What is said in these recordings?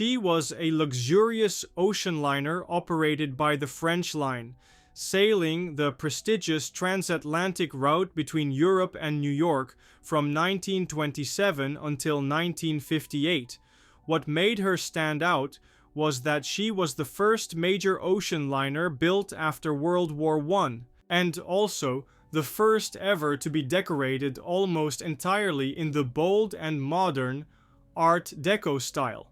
She was a luxurious ocean liner operated by the French Line, sailing the prestigious transatlantic route between Europe and New York from 1927 until 1958. What made her stand out was that she was the first major ocean liner built after World War I, and also the first ever to be decorated almost entirely in the bold and modern Art Deco style.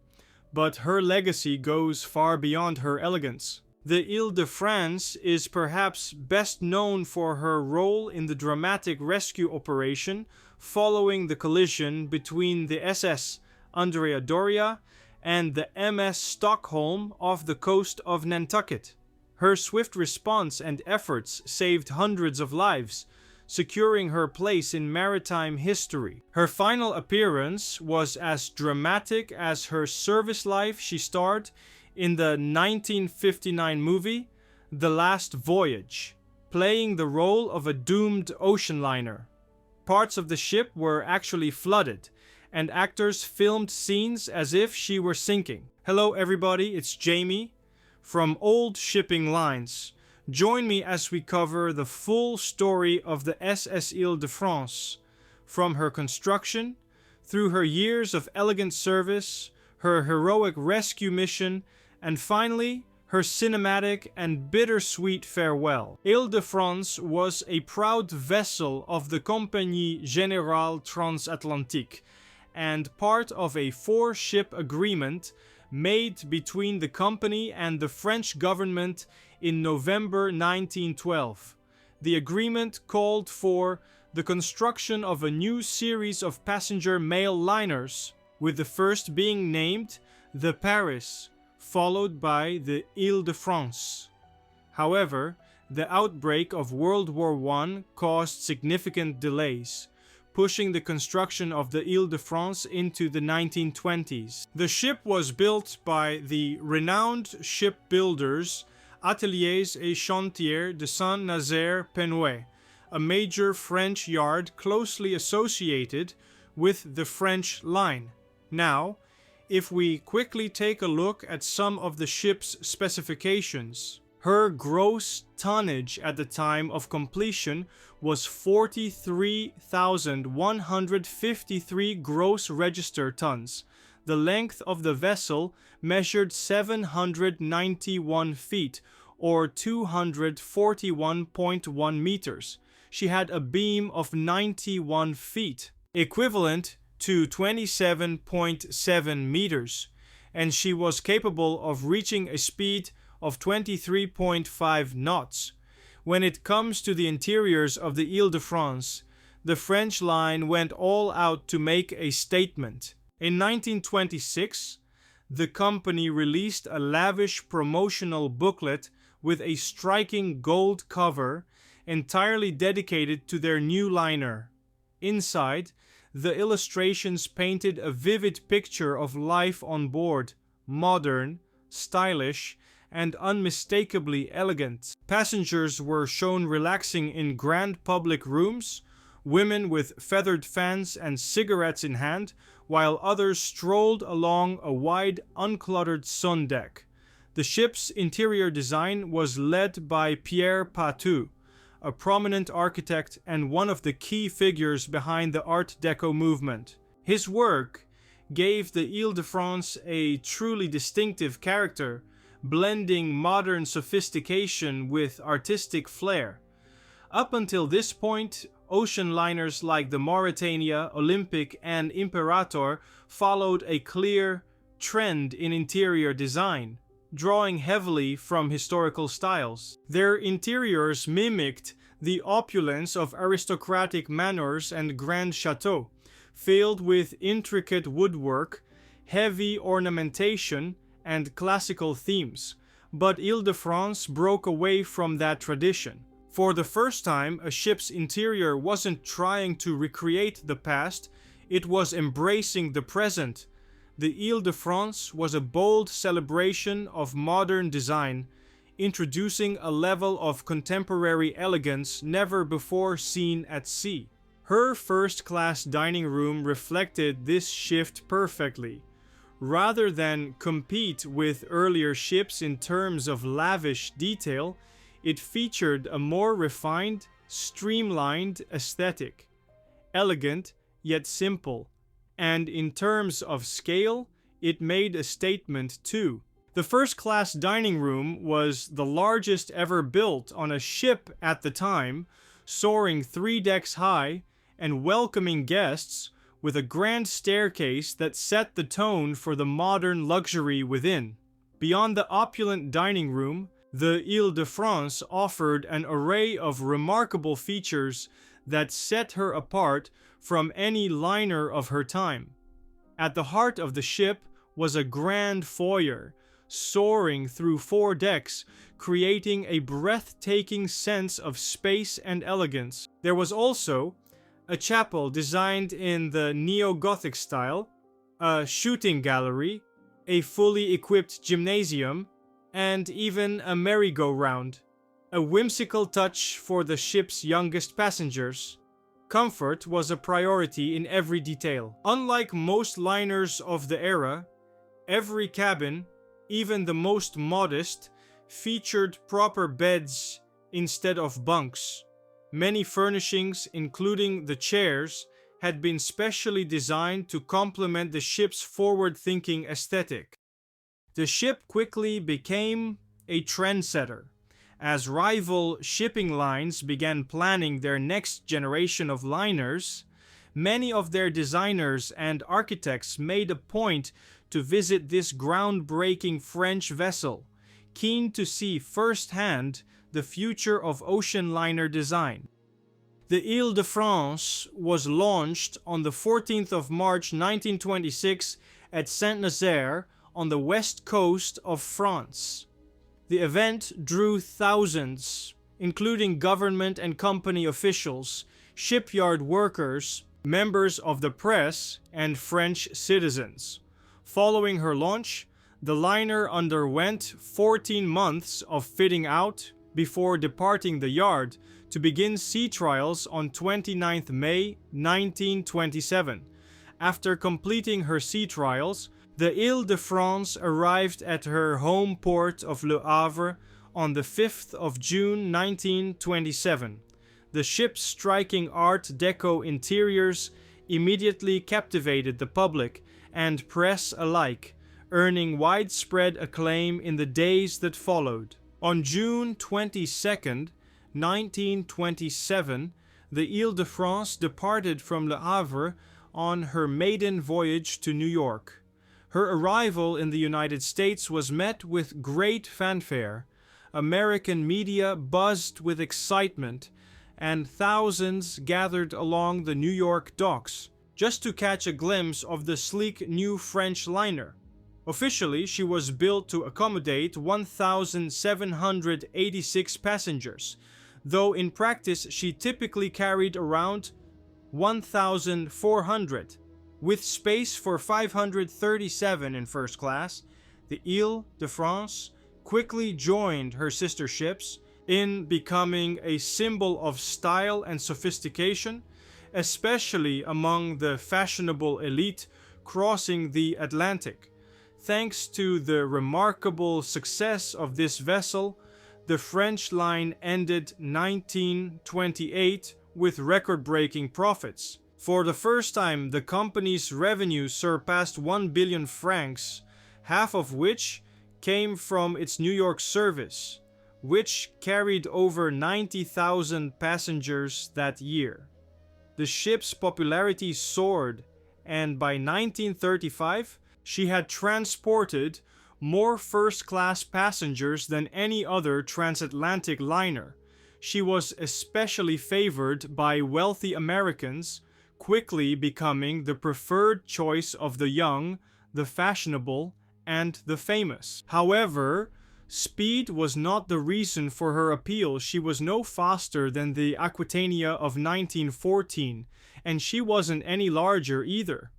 But her legacy goes far beyond her elegance. The Ile de France is perhaps best known for her role in the dramatic rescue operation following the collision between the SS Andrea Doria and the MS Stockholm off the coast of Nantucket. Her swift response and efforts saved hundreds of lives, securing her place in maritime history. Her final appearance was as dramatic as her service life. She starred in the 1959 movie The Last Voyage, playing the role of a doomed ocean liner. Parts of the ship were actually flooded, and actors filmed scenes as if she were sinking. Hello everybody, it's Jamie from Old Shipping Lines. Join me as we cover the full story of the SS Ile de France, from her construction, through her years of elegant service, her heroic rescue mission, and finally, her cinematic and bittersweet farewell. Ile de France was a proud vessel of the Compagnie Générale Transatlantic, and part of a 4-ship agreement made between the company and the French government in November 1912. The agreement called for the construction of a new series of passenger mail liners, with the first being named the Paris, followed by the Ile de France. However, the outbreak of World War I caused significant delays, pushing the construction of the Ile de France into the 1920s. The ship was built by the renowned shipbuilders Ateliers et Chantiers de Saint-Nazaire Penouet, a major French yard closely associated with the French Line. Now, if we quickly take a look at some of the ship's specifications, her gross tonnage at the time of completion was 43,153 gross register tons. The length of the vessel measured 791 feet, or 241.1 meters. She had a beam of 91 feet, equivalent to 27.7 meters, and she was capable of reaching a speed of 23.5 knots. When it comes to the interiors of the Ile de France, the French line went all out to make a statement. In 1926, the company released a lavish promotional booklet with a striking gold cover entirely dedicated to their new liner. Inside, the illustrations painted a vivid picture of life on board, modern, stylish, and unmistakably elegant. Passengers were shown relaxing in grand public rooms, women with feathered fans and cigarettes in hand, while others strolled along a wide, uncluttered sun deck. The ship's interior design was led by Pierre Patou, a prominent architect and one of the key figures behind the Art Deco movement. His work gave the Ile de France a truly distinctive character, blending modern sophistication with artistic flair. Up until this point, ocean liners like the Mauretania, Olympic, and Imperator followed a clear trend in interior design, drawing heavily from historical styles. Their interiors mimicked the opulence of aristocratic manors and grand chateaux, filled with intricate woodwork, heavy ornamentation, and classical themes. But Ile de France broke away from that tradition. For the first time, a ship's interior wasn't trying to recreate the past, it was embracing the present. The Ile de France was a bold celebration of modern design, introducing a level of contemporary elegance never before seen at sea. Her first-class dining room reflected this shift perfectly. Rather than compete with earlier ships in terms of lavish detail, it featured a more refined, streamlined aesthetic. Elegant, yet simple. And in terms of scale, it made a statement too. The first-class dining room was the largest ever built on a ship at the time, soaring 3 decks high and welcoming guests with a grand staircase that set the tone for the modern luxury within. Beyond the opulent dining room, the Ile de France offered an array of remarkable features that set her apart from any liner of her time. At the heart of the ship was a grand foyer, soaring through 4 decks, creating a breathtaking sense of space and elegance. There was also a chapel designed in the neo-Gothic style, a shooting gallery, a fully equipped gymnasium, and even a merry-go-round. A whimsical touch for the ship's youngest passengers. Comfort was a priority in every detail. Unlike most liners of the era, every cabin, even the most modest, featured proper beds instead of bunks. Many furnishings, including the chairs, had been specially designed to complement the ship's forward-thinking aesthetic. The ship quickly became a trendsetter. As rival shipping lines began planning their next generation of liners, many of their designers and architects made a point to visit this groundbreaking French vessel, keen to see firsthand the future of ocean liner design. The Ile de France was launched on the 14th of March 1926 at Saint-Nazaire on the west coast of France. The event drew thousands, including government and company officials, shipyard workers, members of the press, and French citizens. Following her launch, the liner underwent 14 months of fitting out before departing the yard to begin sea trials on 29th May 1927. After completing her sea trials, the Ile de France arrived at her home port of Le Havre on the 5th of June 1927. The ship's striking Art Deco interiors immediately captivated the public and press alike, earning widespread acclaim in the days that followed. On June 22nd, 1927, the Ile de France departed from Le Havre on her maiden voyage to New York. Her arrival in the United States was met with great fanfare. American media buzzed with excitement, and thousands gathered along the New York docks just to catch a glimpse of the sleek new French liner. Officially, she was built to accommodate 1,786 passengers, though in practice she typically carried around 1,400. With space for 537 in first class, the Ile de France quickly joined her sister ships in becoming a symbol of style and sophistication, especially among the fashionable elite crossing the Atlantic. Thanks to the remarkable success of this vessel, the French line ended 1928 with record-breaking profits. For the first time, the company's revenue surpassed 1 billion francs, half of which came from its New York service, which carried over 90,000 passengers that year. The ship's popularity soared, and by 1935, she had transported more first-class passengers than any other transatlantic liner. She was especially favored by wealthy Americans, quickly becoming the preferred choice of the young, the fashionable, and the famous. However, speed was not the reason for her appeal. She was no faster than the Aquitania of 1914, and she wasn't any larger either.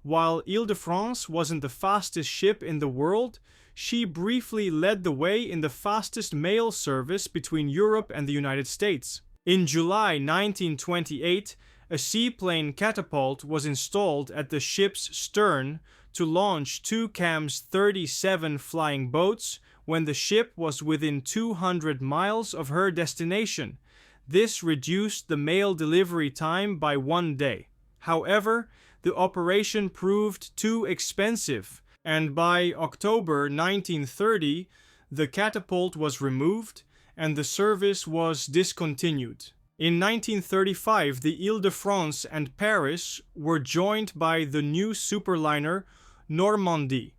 While Ile de France wasn't the fastest ship in the world, she briefly led the way in the fastest mail service between Europe and the United States. In July 1928, a seaplane catapult was installed at the ship's stern to launch two CAM's 37 flying boats when the ship was within 200 miles of her destination. This reduced the mail delivery time by 1 day. However, the operation proved too expensive, and by October 1930, the catapult was removed and the service was discontinued. In 1935, the Ile de France and Paris were joined by the new superliner Normandie.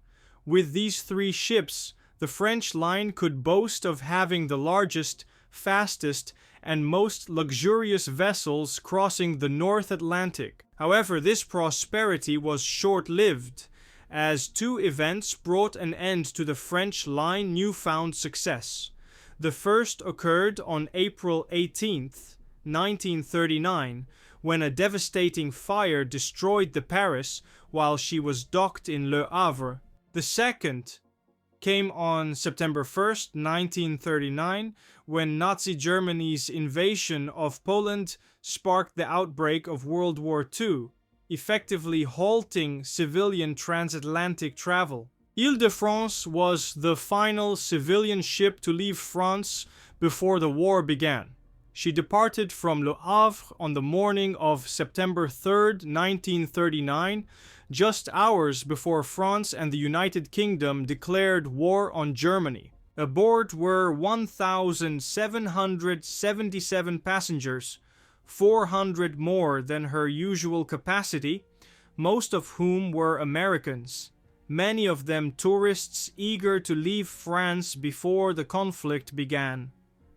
With these three ships, the French line could boast of having the largest, fastest, and most luxurious vessels crossing the North Atlantic. However, this prosperity was short-lived, as two events brought an end to the French line's newfound success. The first occurred on April 18th, 1939, when a devastating fire destroyed the Paris while she was docked in Le Havre. The second came on September 1st, 1939, when Nazi Germany's invasion of Poland sparked the outbreak of World War II, effectively halting civilian transatlantic travel. Ile de France was the final civilian ship to leave France before the war began. She departed from Le Havre on the morning of September 3rd, 1939, just hours before France and the United Kingdom declared war on Germany. Aboard were 1,777 passengers, 400 more than her usual capacity, most of whom were Americans, many of them tourists eager to leave France before the conflict began.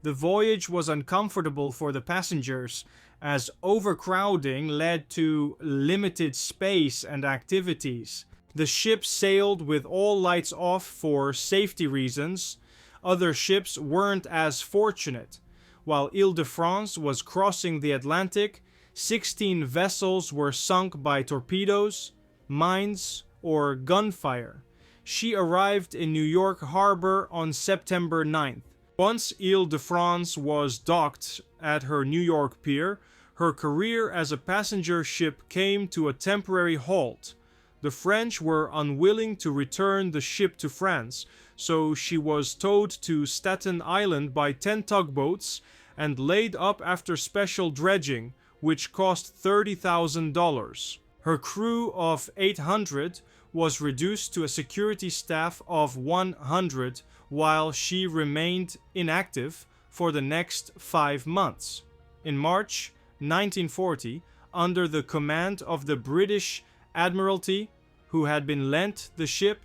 The voyage was uncomfortable for the passengers, as overcrowding led to limited space and activities. The ship sailed with all lights off for safety reasons. Other ships weren't as fortunate. While Ile de France was crossing the Atlantic, 16 vessels were sunk by torpedoes, mines, or gunfire. She arrived in New York Harbor on September 9th. Once Ile de France was docked at her New York pier, her career as a passenger ship came to a temporary halt. The French were unwilling to return the ship to France, so she was towed to Staten Island by 10 tugboats and laid up after special dredging, which cost $30,000. Her crew of 800 was reduced to a security staff of 100 while she remained inactive for the next 5 months. In March 1940, under the command of the British Admiralty, who had been lent the ship,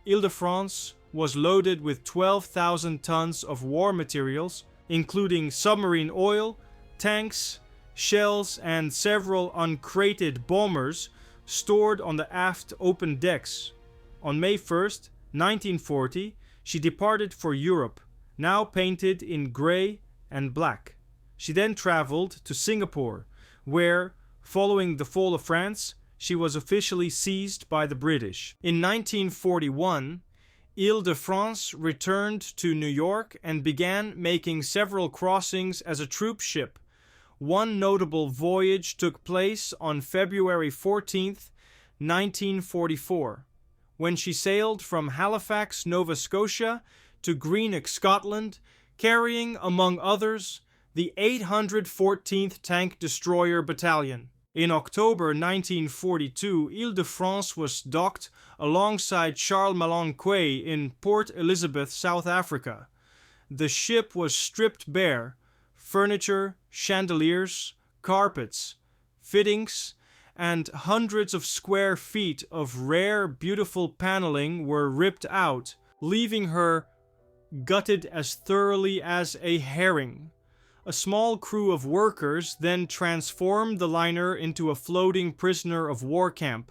Ile de France was loaded with 12,000 tons of war materials, including submarine oil, tanks, shells, and several uncrated bombers stored on the aft open decks. On May 1st, 1940, she departed for Europe, now painted in grey and black. She then traveled to Singapore, where, following the fall of France, she was officially seized by the British. In 1941, Ile de France returned to New York and began making several crossings as a troop ship. One notable voyage took place on February 14th, 1944, when she sailed from Halifax, Nova Scotia to Greenock, Scotland, carrying, among others, the 814th Tank Destroyer Battalion. In October 1942, Ile de France was docked alongside Charles Mahlon Quay in Port Elizabeth, South Africa. The ship was stripped bare. Furniture, chandeliers, carpets, fittings, and hundreds of square feet of rare, beautiful paneling were ripped out, leaving her gutted as thoroughly as a herring. A small crew of workers then transformed the liner into a floating prisoner of war camp,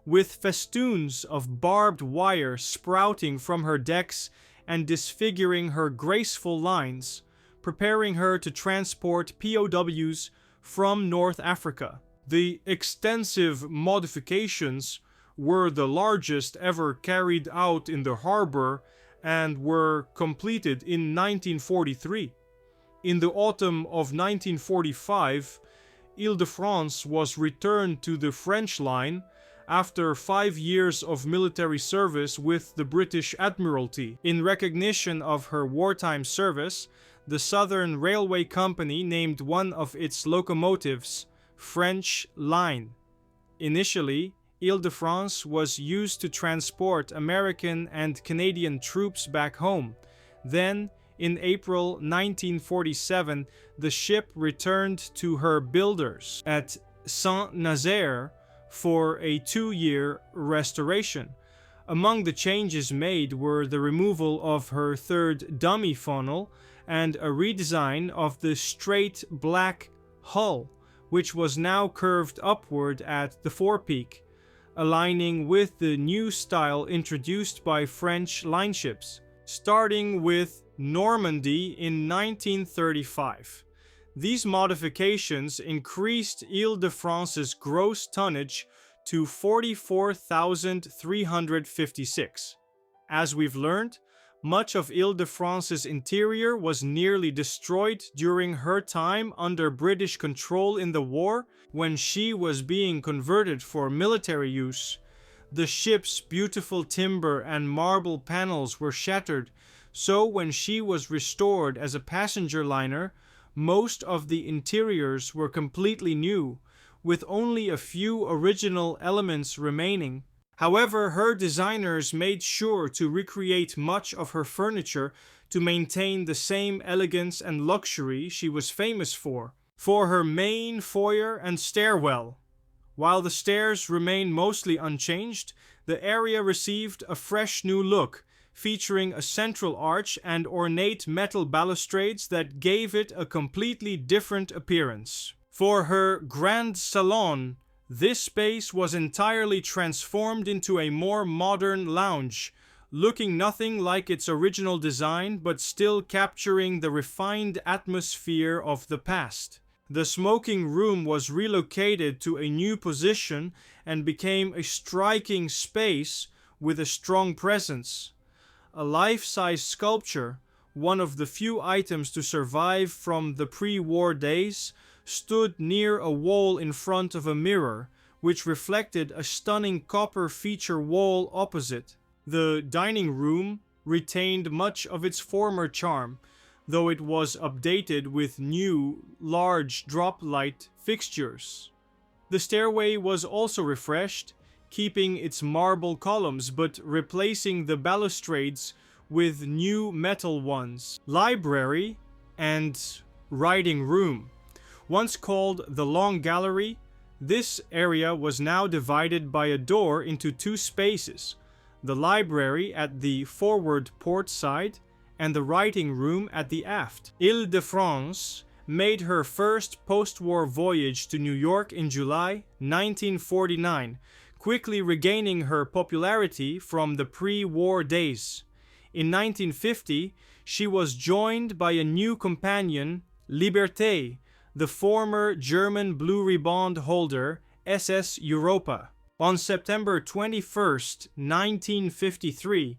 with festoons of barbed wire sprouting from her decks and disfiguring her graceful lines, preparing her to transport POWs from North Africa. The extensive modifications were the largest ever carried out in the harbor and were completed in 1943. In the autumn of 1945, Ile de France was returned to the French line after 5 years of military service with the British Admiralty. In recognition of her wartime service, the Southern Railway Company named one of its locomotives French Line. Initially, Ile de France was used to transport American and Canadian troops back home. Then, in April 1947, the ship returned to her builders at Saint-Nazaire for a 2-year restoration. Among the changes made were the removal of her third dummy funnel and a redesign of the straight black hull, which was now curved upward at the forepeak, aligning with the new style introduced by French line ships. Starting with Normandy in 1935. These modifications increased Ile de France's gross tonnage to 44,356. As we've learned, much of Ile de France's interior was nearly destroyed during her time under British control in the war when she was being converted for military use. The ship's beautiful timber and marble panels were shattered, so when she was restored as a passenger liner, most of the interiors were completely new, with only a few original elements remaining. However, her designers made sure to recreate much of her furniture to maintain the same elegance and luxury she was famous for her main foyer and stairwell. While the stairs remained mostly unchanged, the area received a fresh new look, featuring a central arch and ornate metal balustrades that gave it a completely different appearance. For her Grand Salon, this space was entirely transformed into a more modern lounge, looking nothing like its original design but still capturing the refined atmosphere of the past. The smoking room was relocated to a new position and became a striking space with a strong presence. A life-size sculpture, one of the few items to survive from the pre-war days, stood near a wall in front of a mirror, which reflected a stunning copper feature wall opposite. The dining room retained much of its former charm, though it was updated with new, large drop light fixtures. The stairway was also refreshed, keeping its marble columns but replacing the balustrades with new metal ones. Library and writing room. Once called the Long Gallery, this area was now divided by a door into 2 spaces, the library at the forward port side and the writing room at the aft. Ile de France made her first post-war voyage to New York in July 1949, quickly regaining her popularity from the pre-war days. In 1950, she was joined by a new companion, Liberté, the former German Blue Riband holder, SS Europa. On September 21, 1953,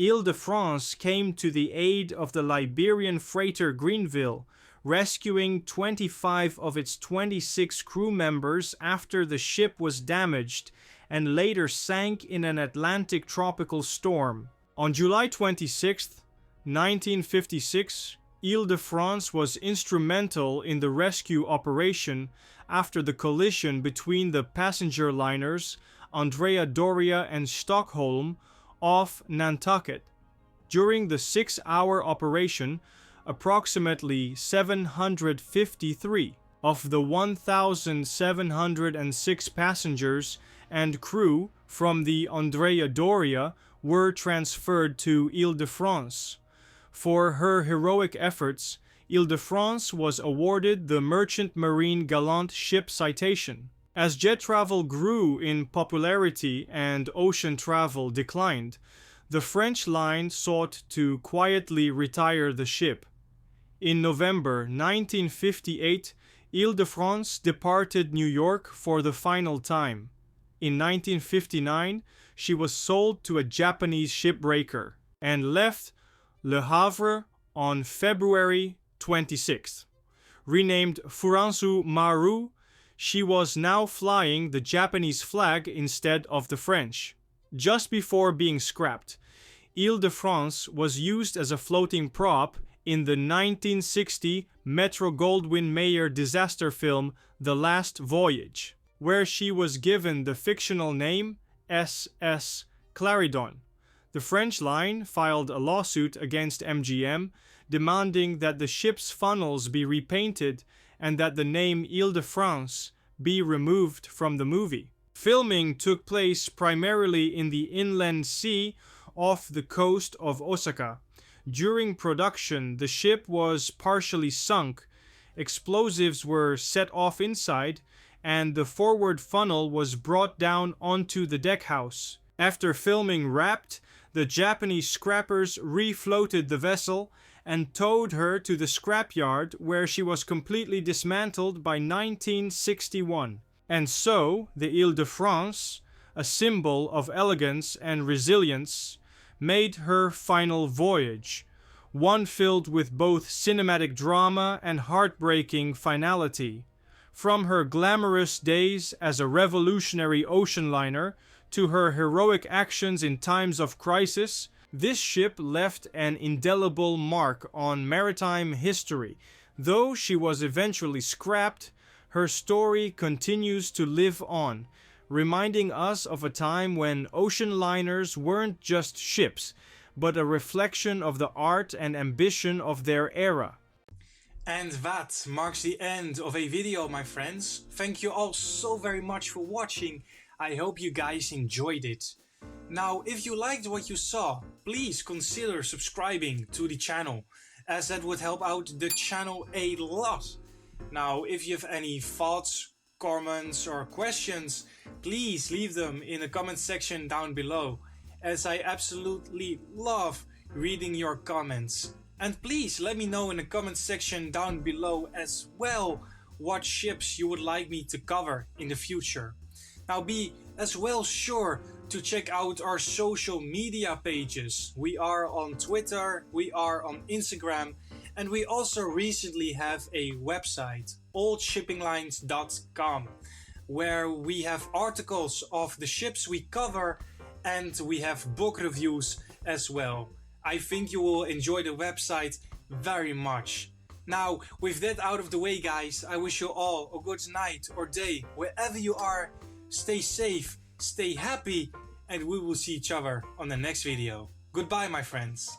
Ile de France came to the aid of the Liberian freighter Greenville, rescuing 25 of its 26 crew members after the ship was damaged and later sank in an Atlantic tropical storm. On July 26, 1956, Ile de France was instrumental in the rescue operation after the collision between the passenger liners Andrea Doria and Stockholm off Nantucket. During the 6-hour operation, approximately 753 of the 1,706 passengers and crew from the Andrea Doria were transferred to Ile de France. For her heroic efforts, Ile de France was awarded the Merchant Marine Gallant Ship Citation. As jet travel grew in popularity and ocean travel declined, the French line sought to quietly retire the ship. In November 1958, Ile de France departed New York for the final time. In 1959, she was sold to a Japanese shipbreaker and left Le Havre on February 26th. Renamed Furansu Maru, She was now flying the Japanese flag instead of the French. Just before being scrapped, Ile de France was used as a floating prop in the 1960 Metro-Goldwyn-Mayer disaster film The Last Voyage, where she was given the fictional name SS Claridon. The French line filed a lawsuit against MGM, demanding that the ship's funnels be repainted and that the name Ile de France be removed from the movie. Filming took place primarily in the inland sea off the coast of Osaka. During production, the ship was partially sunk, explosives were set off inside, and the forward funnel was brought down onto the deckhouse. After filming wrapped, the Japanese scrappers refloated the vessel and towed her to the scrapyard, where she was completely dismantled by 1961. And so, the Ile de France, a symbol of elegance and resilience, made her final voyage, one filled with both cinematic drama and heartbreaking finality. From her glamorous days as a revolutionary ocean liner to her heroic actions in times of crisis, this ship left an indelible mark on maritime history. Though she was eventually scrapped, her story continues to live on, reminding us of a time when ocean liners weren't just ships, but a reflection of the art and ambition of their era. And that marks the end of a video, my friends. Thank you all so very much for watching. I hope you guys enjoyed it. Now, if you liked what you saw, please consider subscribing to the channel, as that would help out the channel a lot. Now, if you have any thoughts, comments or questions, please leave them in the comment section down below, as I absolutely love reading your comments. And please let me know in the comment section down below as well what ships you would like me to cover in the future. Now be as well sure to check out our social media pages. We are on Twitter, we are on Instagram, and we also recently have a website, oldshippinglines.com, where we have articles of the ships we cover and we have book reviews as well. I think you will enjoy the website very much. Now, with that out of the way, guys, I wish you all a good night or day, wherever you are. Stay safe, stay happy, and we will see each other on the next video. Goodbye, my friends.